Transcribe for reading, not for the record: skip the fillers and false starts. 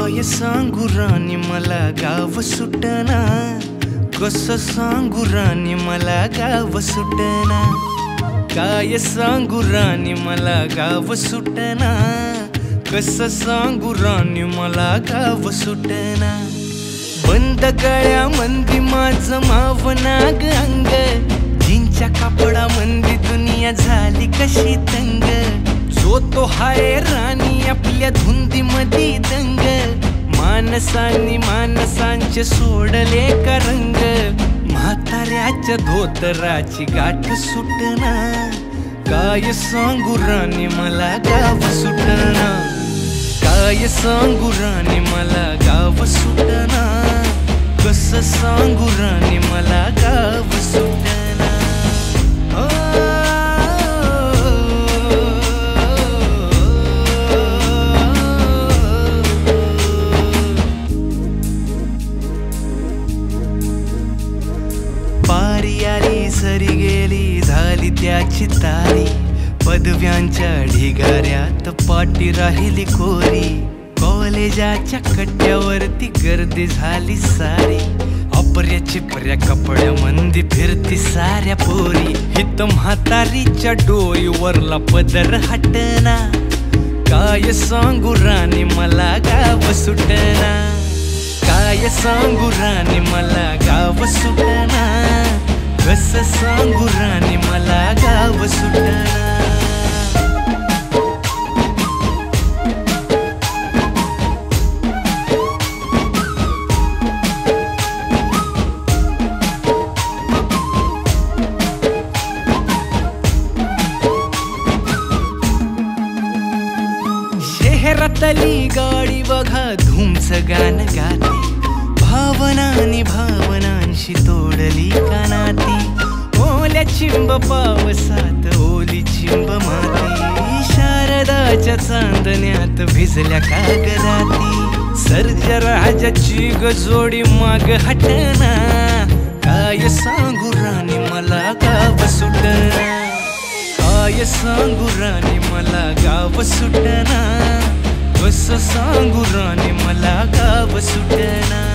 काय सांगू राणी मला गाव सुटना, कसं सांगू राणी मला गाव सुटना। काय सांगू राणी मला गाव सुटना, कसं सांगू राणी मला गाव सुटना। बंद गळ्यामंदी माझं मावनाग अंग, जीनच्या कापडामंदी दुनिया झाली कशी तंग। जो तो हाय राणी आपल्या धुंदीमधी दंग, माणसांनी माणसांचे सोडले का रंग। म्हाताऱ्याच्या धोतराची गाठ सुटना, काय सांगू राणी मला गाव सुटना। काय सांगू राणी मला गाव सुटना, कसं सांगू राणी मला गाव सुटना। पारी आली सरी गेली झाली त्याची तारी, पदव्यांच्या ढिगाऱ्यात पाटी राहिली कोरी। कॉलेजाच्या कट्ट्यावरती गर्दी झाली सारी, अपऱ्या चिपऱ्या कपड्यामंदी फिरती साऱ्या पोरी। हित म्हातारीच्या डोईवरला पदर हटना, काय सांगू राणी मला गाव सुटना। काय सांगू राणी मला गाव सुटना, कसं सांगू राणी मला गाव सुटना। शहरातली गाडी बघा धूमचं गाणं गाते, भावनांनी भावनांशी तोडली कानाती। ओल्या चिंब पावसात ओली चिंब माती, शारदाच्या चांदण्यात भिजल्या कागराती। सर्जराजाची गजोडी माग हटना, काय सांगू राणी मला गाव सुटना। काय सांगू राणी मला गाव सुटना, कसं सांगू राणी मला गाव सुटना।